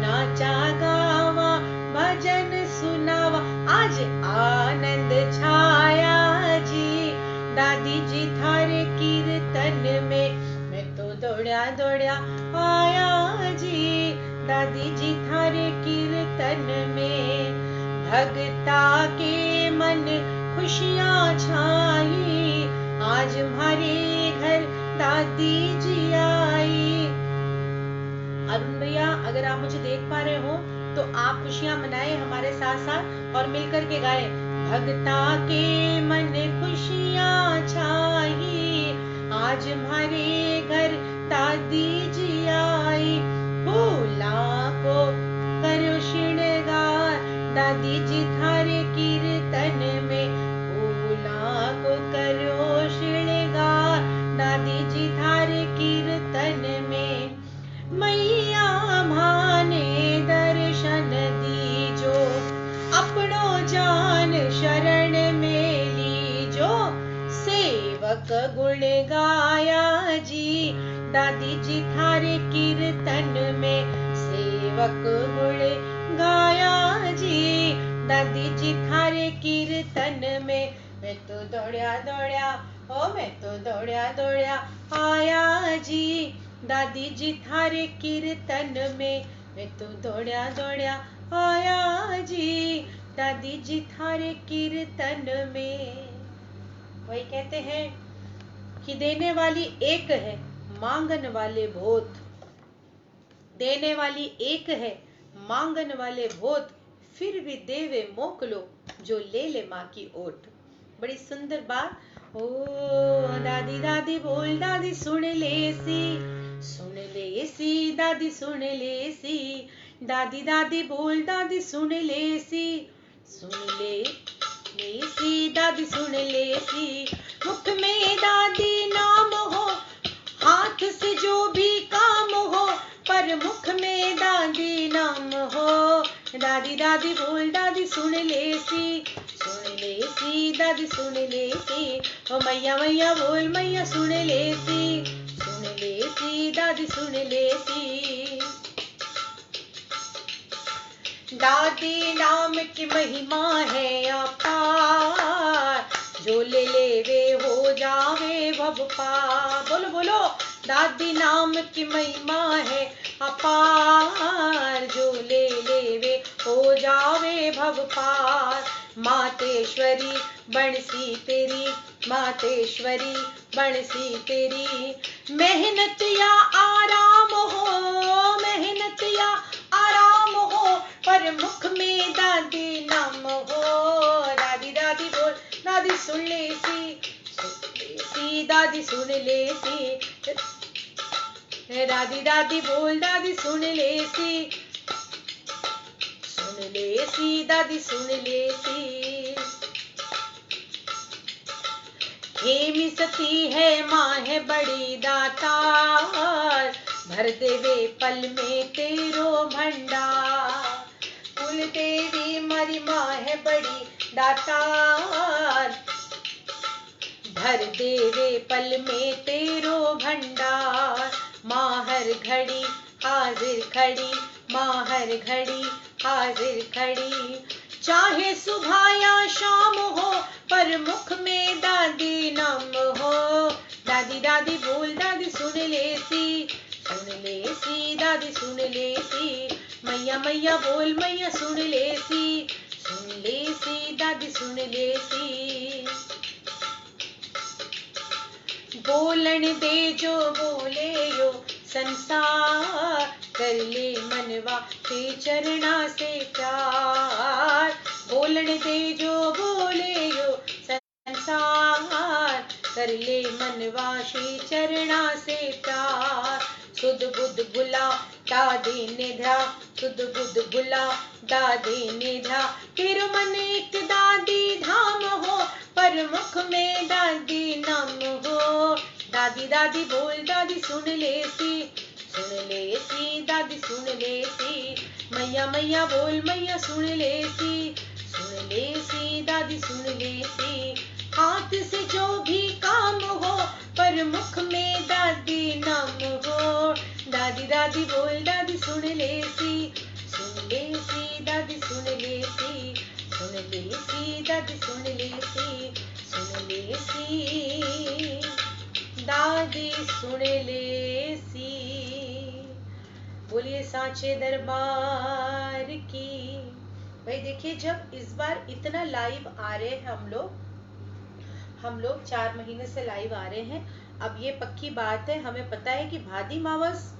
नाचा गावा भजन सुनावा। आज आनंद छाया जी, दादी जी थारे कीर्तन में। मैं तो दौड़या दौड़या आया जी, दादी जी थारे कीर्तन में। भगता के मन खुशियाँ छाई, आज हमारे घर दादी जी आई। अरुण भैया, अगर आप मुझे देख पा रहे हो तो आप खुशियाँ मनाएं हमारे साथ साथ और मिलकर के गाएं। भगता के मन खुशियाँ छाई, आज हमारे घर दादी जी आई। फूला को करो श्रृंगार, दादी जी थारे कीर्तन में। फूला को करो श्रृंगार, दादी जी थारे कीर्तन में। मैया माने दर्शन दीजो, अपनो जान शरण में लीजो। सेवक गुण गाया जी, दादी जी थारे कीर्तन में। सेवक गुण गाया जी, दादी जी थारे कीर्तन में। मैं तो दौड़या दौड़या, ओ मैं तो दौड़या दौड़या आया जी, दादी जी थारे कीर्तन में। मैं तो दौड़या दौड़या आया जी, दादी जी थारे कीर्तन में। वही कहते हैं कि देने वाली एक है, मांगन वाले बहुत। देने वाली एक है, मांगन वाले बहुत। फिर भी देवे मोकलो, जो ले ले माँ की ओट। बड़ी सुंदर बात। ओ दादी दादी बोल, दादी सुन ले सी, दादी सुन ले सी। दादी दादी बोल, दादी सुन ले सी, दादी सुन ले सी। मुख में दादी नाम हो, हाथ से जो भी काम हो, पर मुख में दादी नाम हो। दादी दादी बोल, दादी सुन ले सी, दादी सुन ले सी। ओ मैया मैया बोल, मैया सुन ले सी, दादी सुन ले सी। दादी नाम की महिमा है अपार, जो ले लेवे हो जावे भव पार। बोलो बोलो, दादी नाम की महिमा है अपार, जो ले लेवे हो जावे भव पार। मातेश्वरी बणसी तेरी, मातेश्वरी बणसी तेरी। मेहनत या आराम हो, मेहनत या आराम हो, पर मुख में दादी नाम हो। दादी दादी बोल, दादी सुन ले सी, दादी सुन ले सी। दादी दादी बोल, दादी सुन ले सी, दादी सुन ले सी। खेमी सती है माँ है बड़ी दातार, भर देवे पल में तेरो भंडार। कुल देवी मारी माँ है बड़ी दातार, भर देवे पल में तेरो भंडार। माँ हर घड़ी हाजिर खड़ी, माँ हर घड़ी हाजिर खड़ी। चाहे सुबह या शाम हो, पर मुख में दादी नाम हो। दादी दादी बोल दादी सुन लेसी, सुन लेसी दादी सुन लेसी। मैया मैया बोल मैया सुन लेसी, सुन लेसी दादी सुन लेसी। बोलन दे जो बोले यो संसार, कर ले मनवा के चरणा से प्यार। बोलन दे जो बोले यो संसार, कर ले मनवा के चरणा से प्यार। सुध बुध बुला दादी निद्रा, सुध बुध बुला दादी निद्रा। तेरो मन एक दादी धाम हो, पर मुख में दादी नाम हो। दादी दादी बोल दादी सुन लेसी, सुन लेसी दादी सुन लेसी। मैया मैया बोल मैया सुन लेसी, सुन लेसी दादी सुन लेसी। हाथ से जो भी काम हो, पर मुख में दादी नाम हो। दादी दादी बोल दादी सुन लेसी, सुन लेसी दादी सुन लेसी। सुन लेसी दादी सुन लेसी, सुन लेसी दादी सुन लेसी। बोलिए साचे दरबार की। भाई देखिए, जब इस बार इतना लाइव आ रहे हैं हम लोग 4 महीने से लाइव आ रहे हैं। अब ये पक्की बात है, हमें पता है कि भादी मावस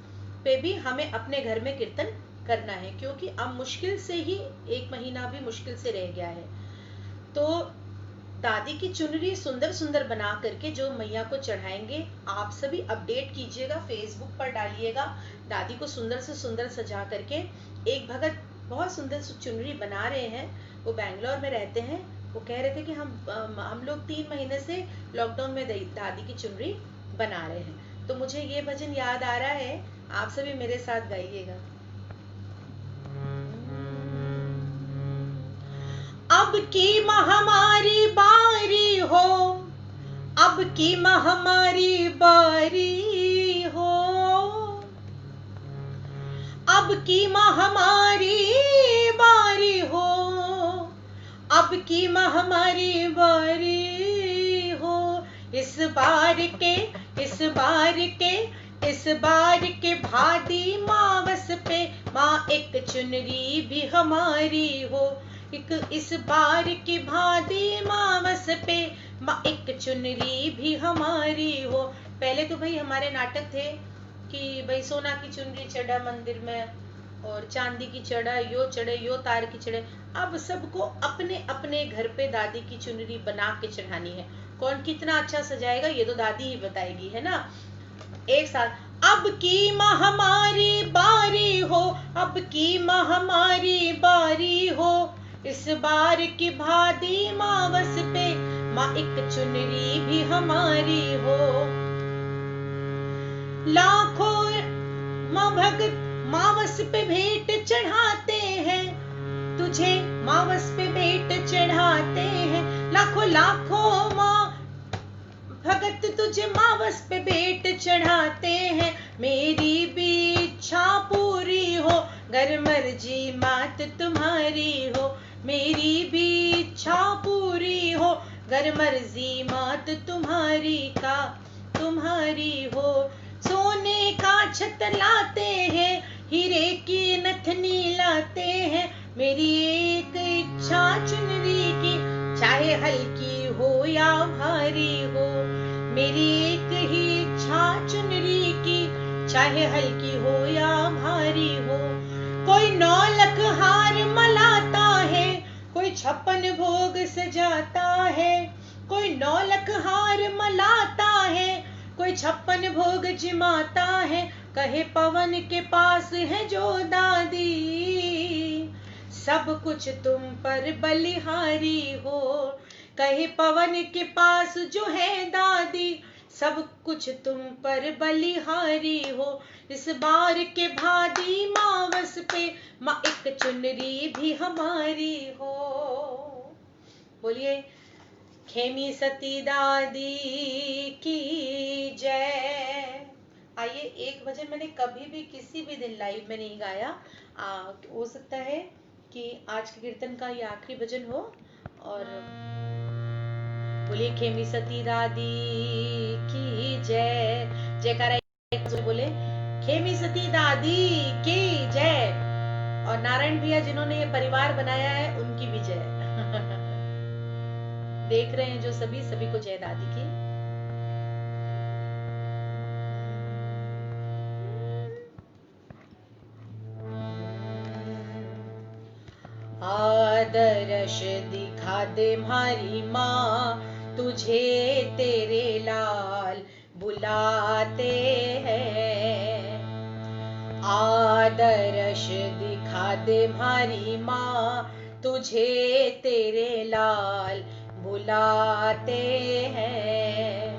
पे भी हमें अपने घर में कीर्तन करना है, क्योंकि अब मुश्किल से ही 1 महीना भी मुश्किल से रह गया है। तो दादी की चुनरी सुंदर सुंदर बना करके जो मैया को चढ़ाएंगे, आप सभी अपडेट कीजिएगा, फेसबुक पर डालिएगा। दादी को सुंदर से सुंदर सजा करके एक भगत बहुत सुंदर सी चुनरी बना रहे हैं। वो बैंगलोर में रहते हैं। वो कह रहे थे कि हम लोग 3 महीने से लॉकडाउन में दादी की चुनरी बना रहे हैं। तो मुझे ये भजन याद आ रहा है, आप सभी मेरे साथ गाइएगा। अब की महामारी बारी हो, अब की महामारी बारी हो, अब की महामारी बारी हो, अब की महामारी बारी हो। इस बार के भादी मावस पे माँ एक चुनरी भी हमारी हो। इस बार की भादी मावस पे माँ एक चुनरी भी हमारी हो। पहले तो भाई हमारे नाटक थे कि भाई सोना की चुनरी चढ़ा मंदिर में, और चांदी की चढ़ा, यो चढ़े यो तार की चढ़े। अब सबको अपने अपने घर पे दादी की चुनरी बना के चढ़ानी है। कौन कितना अच्छा सजाएगा ये तो दादी ही बताएगी, है ना। एक साथ, अब की महामारी बारी हो, अब की महामारी बारी हो। इस बार की भादी मावस पे माँ एक चुनरी भी हमारी हो। लाखों माँ भगत मावस पे भेंट चढ़ाते हैं, तुझे मावस पे भेंट चढ़ाते हैं। लाखों लाखों माँ भगत तुझे मावस पे भेंट चढ़ाते हैं। मेरी भी इच्छा पूरी हो, गर मर्जी मात तुम्हारी हो। मेरी भी इच्छा पूरी हो, गर मर्जी मात तुम्हारी हो। सोने का छत लाते हैं, हीरे की नथनी लाते हैं। मेरी एक इच्छा चुनरी की, चाहे हल्की हो या भारी हो। मेरी एक ही इच्छा चुनरी की, चाहे हल्की हो या भारी हो। कोई 9 लख हार मलाता है, कोई 56 भोग सजाता है। कोई 9 लख हार मलाता है, कोई 56 भोग जिमाता है। कहे पवन के पास है जो दादी, सब कुछ तुम पर बलिहारी हो। कहे पवन के पास जो है दादी, सब कुछ तुम पर बलिहारी हो। इस बार के भादी मावस पे माँ एक चुनरी भी हमारी हो। बोलिए खेमी सती दादी की जय। आइए, एक भजन मैंने कभी भी किसी भी दिन लाइव में नहीं गाया। हो सकता है कि आज के कीर्तन का ये आखिरी भजन हो। और बोलिए खेमी सती दादी की जय। जयकारा बोले खेमी सती दादी की जय। और नारायण भैया जिन्होंने ये परिवार बनाया है उनकी भी जय। देख रहे हैं जो सभी को जय दादी की। आदर्श दिखा दे हमारी माँ, तुझे तेरे लाल बुलाते हैं। आदर्श दिखा दे हमारी माँ, तुझे तेरे लाल बुलाते हैं।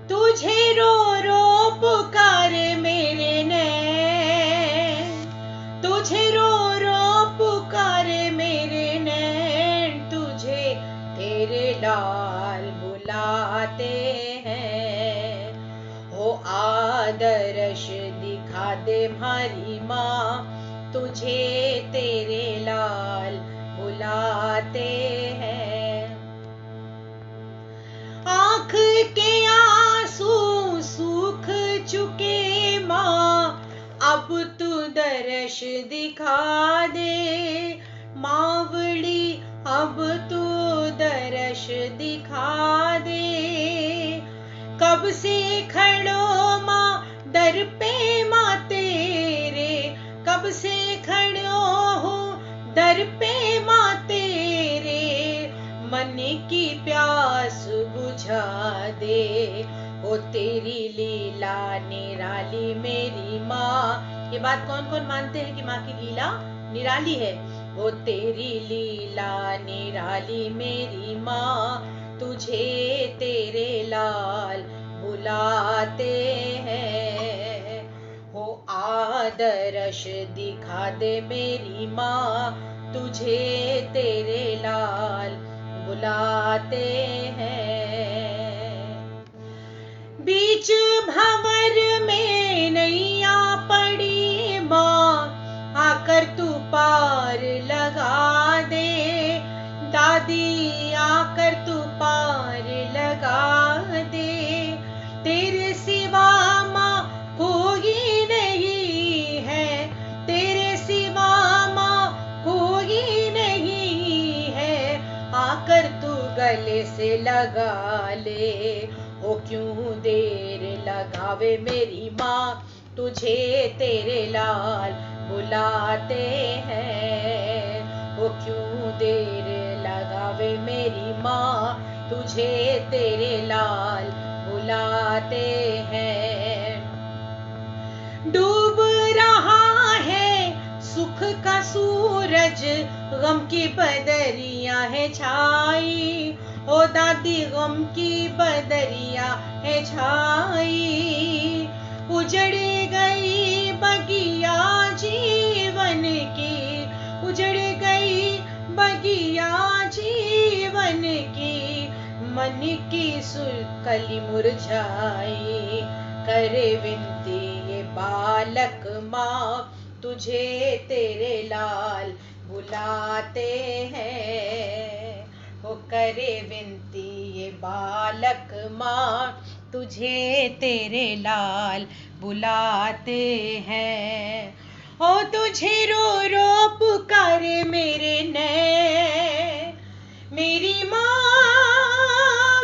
तुझे रो रो पुकारे मेरे नैन, तुझे रो रो पुकारे मेरे नैन, तुझे तेरे लाल बुलाते हैं। हो आदर्श दिखा दे हमारी माँ, तुझे तेरे लाल बुलाते हैं। आँख के आंसू सूख चुके माँ, अब तू दर्श दिखा दे। मावड़ी अब तू दर्श दिखा दे। कब से खड़ो माँ दर पे माँ तेरे, कब से खड़ो हूँ दर पे माँ तेरे। मन की प्यास बुझा दे, ओ तेरी लीला निराली मेरी माँ। ये बात कौन कौन मानते हैं कि माँ की लीला निराली है। ओ तेरी लीला निराली मेरी माँ, तुझे तेरे लाल बुलाते हैं। हो आदर्श दिखा दे मेरी माँ, तुझे तेरे लाल बुलाते हैं। बीच भंवर में नैया पड़ी माँ, आकर तू पार लगा दे। दादी आकर तू पार लगा दे। तेरे सिवा माँ कोई नहीं है, तेरे सिवा माँ कोई नहीं है। आकर तू गले से लगा ले, ओ क्यों देर लगावे मेरी माँ, तुझे तेरे लाल बुलाते हैं। ओ क्यों देर लगावे मेरी माँ, तुझे तेरे लाल बुलाते हैं। डूब रहा है सुख का सूरज, गम की बदरियां है छाई। ओ दादी गम की बदरियां है छाई। उजड़ गई बगिया जीवन की, उजड़ गई बगिया जीवन की। मन की कली मुरझाई, करे विनती ये बालक माँ, तुझे तेरे लाल बुलाते हैं। वो करे विनती ये बालक माँ, तुझे तेरे लाल बुलाते हैं। ओ तुझे रो रो पुकारे मेरे नैन, मेरी माँ,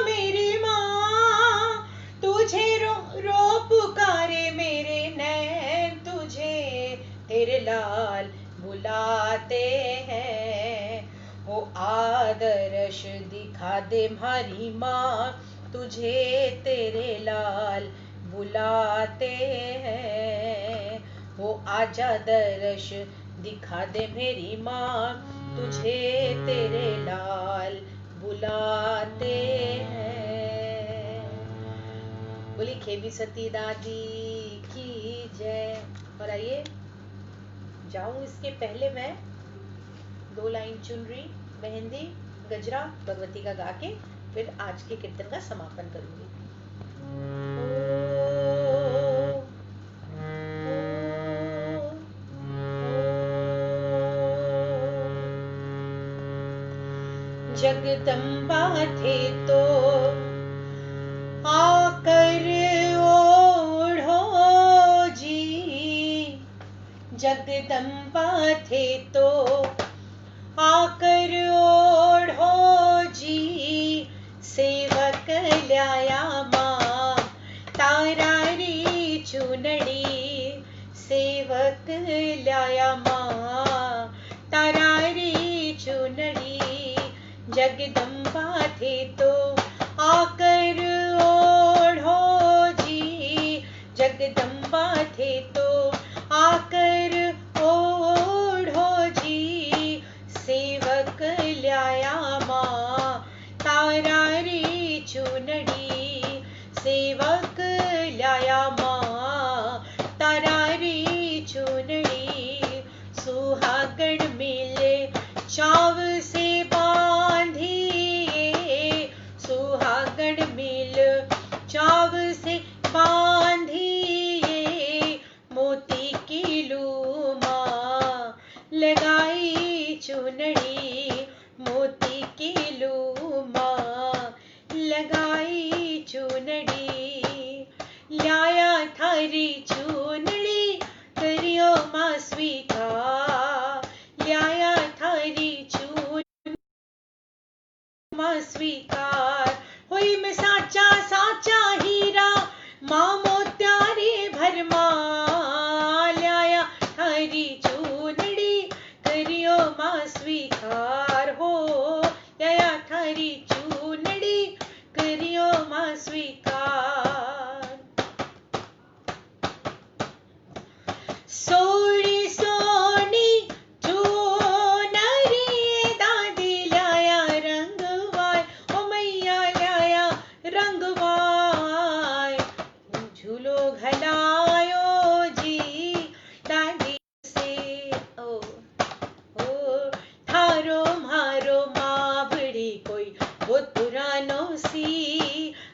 मेरी माँ। तुझे रो रो पुकारे मेरे नैन, तुझे तेरे लाल बुलाते हैं। वो आदर्श दिखा दे हमारी माँ, तुझे तेरे लाल बुलाते हैं। वो आजा दर्श दिखा दे मेरी माँ, तुझे तेरे लाल बुलाते हैं। बोली खेमी सती दादी की जय। और आइए जाऊं इसके पहले मैं 2 लाइन चुनरी, मेहंदी, गजरा भगवती का गा के फिर आज के कीर्तन का समापन करूंगी। जगदम्बा थे तो आकर ओढ़ो जी, जगदम्बा थे तो आकर ओढ़ो जी, सेवक लाया माँ तारा री चुनड़ी, सेवक लाया माँ तारा री चुनड़ी, जगदम्बा थे तो आकर ओढ़ो जी, जगदम्बा थे तो आकर ओढ़ो जी, सेवक लाया माँ तारा री चुनड़ी, सेवक लाया माँ तारा री चुनड़ी, सुहागण मिले चाव से बांधिए, सुहागण मिल चाव से बांधिए, मोती की लूमा लगाई चुनड़ी, मोती की लूमा लगाई चुनड़ी, लाया थारी चुनड़ी करियो माँ स्वीकार, लाया थारी माँ स्वीकार, हुई में साचा साचा हीरा माँ मोत्यारी भरमा, लाया थारी चुनड़ी करियो माँ स्वीकार हो, लाया थारी चुनड़ी करियो माँ स्वीकार। सोनी सोनी चुनरी दादी लाया रंगवाय, ओ मैया लाया रंगवाय, झूलो घलायो जी दादी से, ओ थारो मारो मावड़ी कोई बहुत पुरानो सी,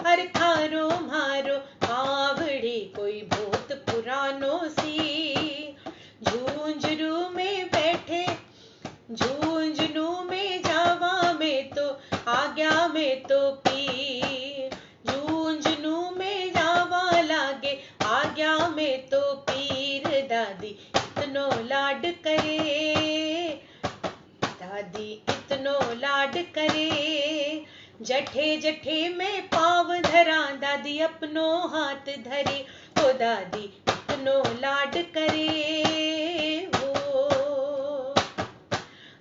अरे थारो मारो मावड़ी कोई बहुत पुरानो सी, झुंझुनू में बैठे झुंझुनू में जावा में तो आज्ञा में तो पीर, झुंझुनू में जावा लागे आज्ञा में तो पीर, दादी इतनो लाड करे, दादी इतनो लाड करे, जठे जठे में पाव धरा दादी अपनो हाथ धरे, तो दादी इतनो लाड करे वो,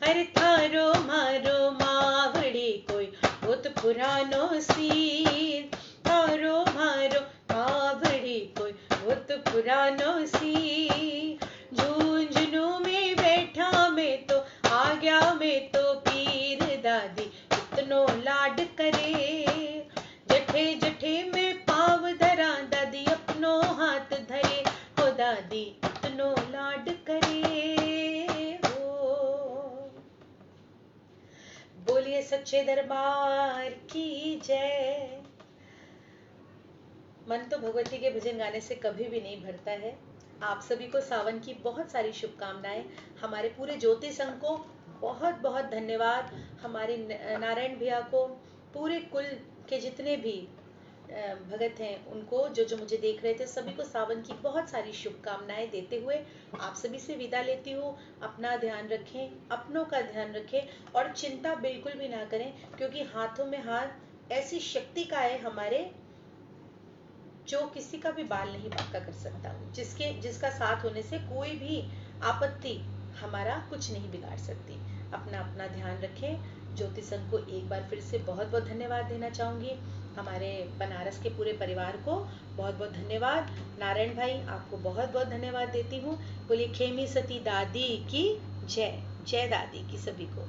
अरे थारो मारो मावड़ी कोई बहुत पुरानो सी, थारो मारो मावड़ी कोई बहुत पुरानो सी, झुंझुनू में बैठा में तो आज्ञा में तो पीर, दादी इतनो लाड करे, जठे जठे में पाव धरा दादी अपनो हाथ धरे, हो दादी इतनो लाड करे हो। बोलिए सच्चे दरबार की जय। मन तो भगवती के भजन गाने से कभी भी नहीं भरता है। आप सभी को सावन की बहुत सारी शुभकामनाएं। हमारे पूरे ज्योति संघ को बहुत बहुत धन्यवाद, हमारे नारायण भैया को, पूरे कुल के जितने भी भगत हैं उनको, जो जो मुझे देख रहे थे, सभी को सावन की बहुत सारी शुभकामनाएं देते हुए आप सभी से विदा लेती हूँ। अपना ध्यान रखें, अपनों का ध्यान रखें और चिंता बिल्कुल भी ना करें, क्योंकि हाथों में हाथ ऐसी शक्ति का है हमारे, जो किसी का भी बाल नहीं बांका कर सकता, जिसका साथ होने से कोई भी आपत्ति हमारा कुछ नहीं बिगाड़ सकती। अपना अपना ध्यान रखें। ज्योति संघ को एक बार फिर से बहुत बहुत धन्यवाद देना चाहूंगी। हमारे बनारस के पूरे परिवार को बहुत बहुत धन्यवाद। नारायण भाई आपको बहुत बहुत धन्यवाद देती हूँ। बोलिए खेमी सती दादी की जय। जय दादी की सभी को।